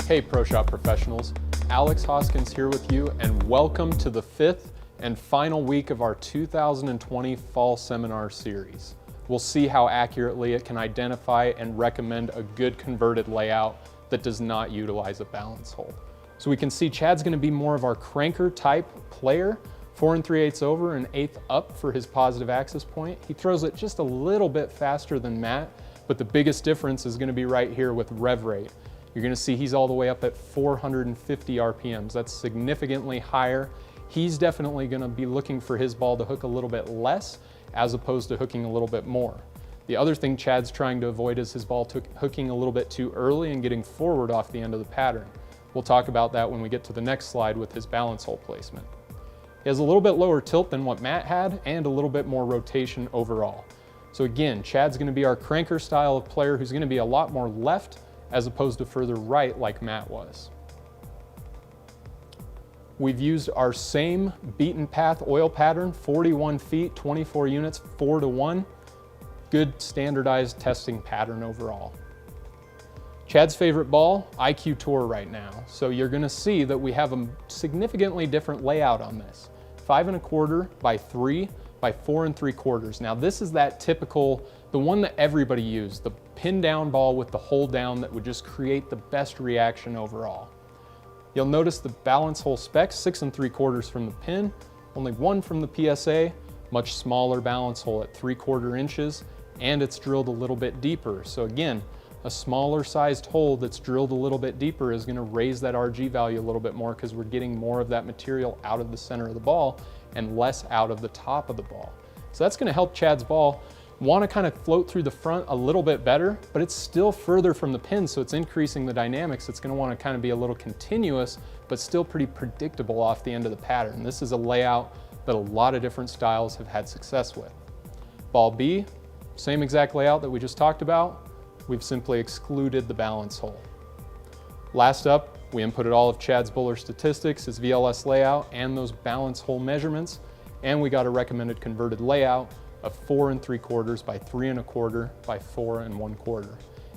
Hey Pro Shot professionals, Alex Hoskins here with you, and welcome to the 5th and final week of our 2020 Fall Seminar Series. We'll see how accurately it can identify and recommend a good converted layout that does not utilize a balance hole. So we can see Chad's going to be more of our cranker type player, 4 3/8 over and 1/8 up for his positive axis point. He throws it just a little bit faster than Matt, but the biggest difference is going to be right here with rev rate. You're going to see he's all the way up at 450 RPMs. That's significantly higher. He's definitely going to be looking for his ball to hook a little bit less as opposed to hooking a little bit more. The other thing Chad's trying to avoid is his ball hooking a little bit too early and getting forward off the end of the pattern. We'll talk about that when we get to the next slide with his balance hole placement. He has a little bit lower tilt than what Matt had and a little bit more rotation overall. So again, Chad's going to be our cranker style of player who's going to be a lot more left as opposed to further right like Matt was. We've used our same beaten path oil pattern, 41 feet, 24 units, 4 to 1. Good standardized testing pattern overall. Chad's favorite ball, IQ Tour right now. So you're gonna see that we have a significantly different layout on this. 5 1/4 by 3 by 4 3/4. Now this is that typical, the one that everybody used, the pin down ball with the hole down that would just create the best reaction overall. You'll notice the balance hole specs, 6 3/4 from the pin, only 1 from the PSA, much smaller balance hole at 3/4 inches, and it's drilled a little bit deeper. So again, a smaller sized hole that's drilled a little bit deeper is gonna raise that RG value a little bit more because we're getting more of that material out of the center of the ball and less out of the top of the ball. So that's gonna help Chad's ball want to kind of float through the front a little bit better, but it's still further from the pin, so it's increasing the dynamics. It's going to want to kind of be a little continuous, but still pretty predictable off the end of the pattern. This is a layout that a lot of different styles have had success with. Ball B, same exact layout that we just talked about. We've simply excluded the balance hole. Last up, we inputted all of Chad's Buller statistics, his VLS layout, and those balance hole measurements, and we got a recommended converted layout of 4 3/4 by 3 1/4 by 4 1/4.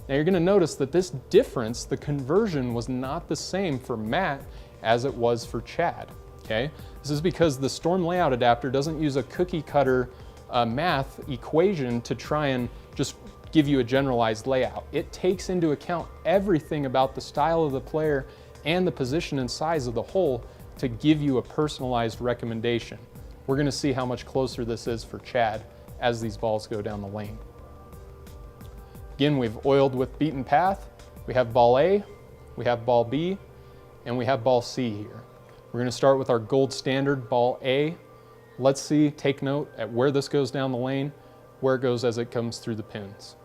Now you're going to notice that this difference, the conversion, was not the same for Matt as it was for Chad. Okay, this is because the Storm layout adapter doesn't use a cookie cutter math equation to try and just give you a generalized layout. It takes into account everything about the style of the player and the position and size of the hole to give you a personalized recommendation. We're going to see how much closer this is for Chad as these balls go down the lane. Again, we've oiled with beaten path. We have ball A, we have ball B, and we have ball C here. We're going to start with our gold standard ball A. Let's see, take note at where this goes down the lane, where it goes as it comes through the pins.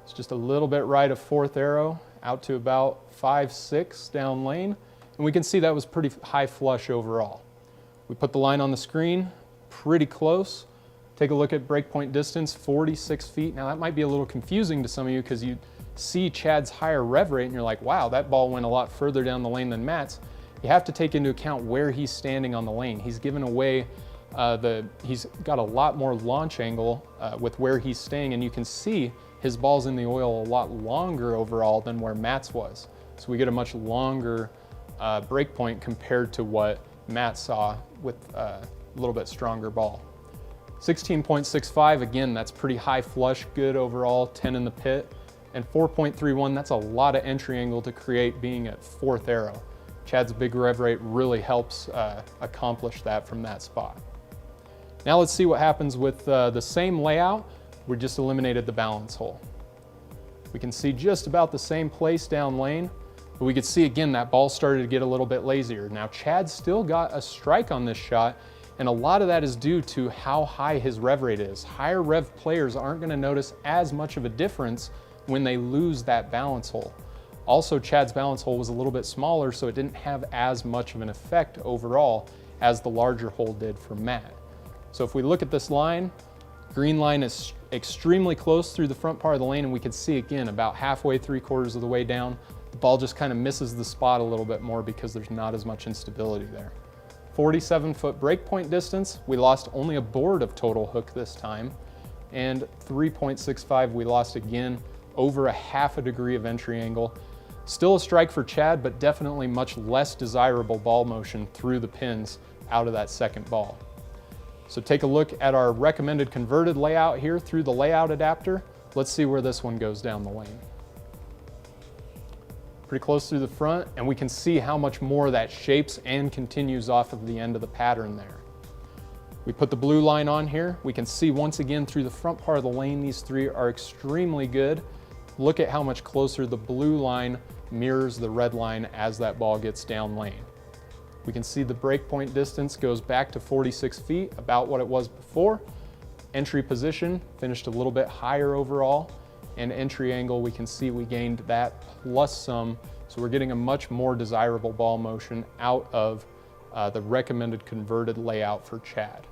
It's just a little bit right of 4th arrow, out to about 5, 6 down lane, and we can see that was pretty high flush overall. We put the line on the screen, pretty close. Take a look at breakpoint distance, 46 feet. Now that might be a little confusing to some of you because you see Chad's higher rev rate and you're like, wow, that ball went a lot further down the lane than Matt's. You have to take into account where he's standing on the lane. He's given away, he's got a lot more launch angle with where he's staying, and you can see his ball's in the oil a lot longer overall than where Matt's was. So we get a much longer breakpoint compared to what Matt saw with a little bit stronger ball. 16.65, again, that's pretty high flush, good overall, 10 in the pit. And 4.31, that's a lot of entry angle to create being at 4th arrow. Chad's big rev rate really helps accomplish that from that spot. Now let's see what happens with the same layout. We just eliminated the balance hole. We can see just about the same place down lane, but we could see again that ball started to get a little bit lazier. Now Chad still got a strike on this shot, and a lot of that is due to how high his rev rate is. Higher rev players aren't going to notice as much of a difference when they lose that balance hole. Also, Chad's balance hole was a little bit smaller, so it didn't have as much of an effect overall as the larger hole did for Matt. So if we look at this line, green line is extremely close through the front part of the lane, and we can see again about halfway, 3/4 of the way down, the ball just kind of misses the spot a little bit more because there's not as much instability there. 47-foot breakpoint distance, we lost only a board of total hook this time, and 3.65 we lost again, over a half a degree of entry angle. Still a strike for Chad, but definitely much less desirable ball motion through the pins out of that second ball. So take a look at our recommended converted layout here through the layout adapter. Let's see where this one goes down the lane. Pretty close through the front, and we can see how much more that shapes and continues off of the end of the pattern there. We put the blue line on here. We can see once again through the front part of the lane, these three are extremely good. Look at how much closer the blue line mirrors the red line as that ball gets down lane. We can see the breakpoint distance goes back to 46 feet, about what it was before. Entry position finished a little bit higher overall, and entry angle, we can see we gained that plus some, so we're getting a much more desirable ball motion out of the recommended converted layout for Chad.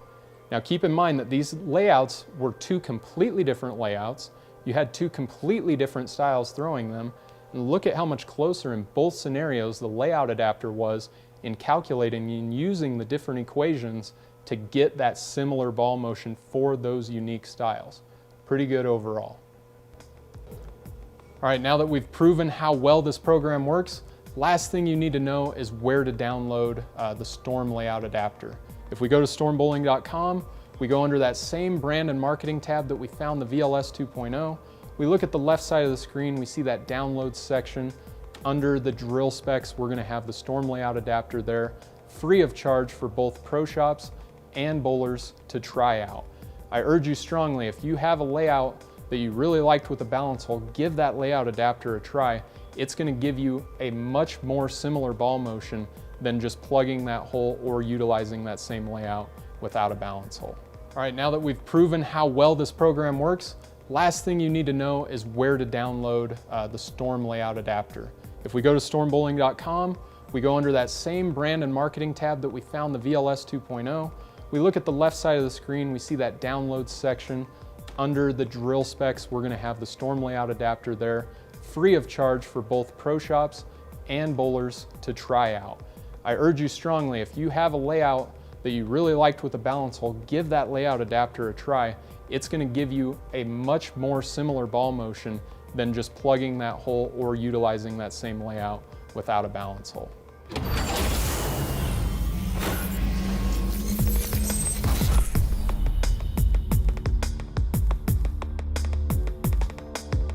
Now keep in mind that these layouts were two completely different layouts. You had two completely different styles throwing them, and look at how much closer in both scenarios the layout adapter was in calculating and using the different equations to get that similar ball motion for those unique styles. Pretty good overall. All right, now that we've proven how well this program works, last thing you need to know is where to download the Storm Layout Adapter. If we go to stormbowling.com, we go under that same brand and marketing tab that we found the VLS 2.0. We look at the left side of the screen, we see that download section. Under the drill specs, we're gonna have the Storm Layout Adapter there, free of charge for both pro shops and bowlers to try out. I urge you strongly, if you have a layout that you really liked with the balance hole, give that layout adapter a try. It's gonna give you a much more similar ball motion than just plugging that hole or utilizing that same layout without a balance hole. All right, now that we've proven how well this program works, last thing you need to know is where to download the Storm Layout Adapter. If we go to stormbowling.com, we go under that same brand and marketing tab that we found the VLS 2.0. We look at the left side of the screen, we see that download section. Under the drill specs, we're gonna have the Storm Layout Adapter there, free of charge for both pro shops and bowlers to try out. I urge you strongly, if you have a layout that you really liked with the balance hole, give that layout adapter a try. It's gonna give you a much more similar ball motion than just plugging that hole or utilizing that same layout without a balance hole.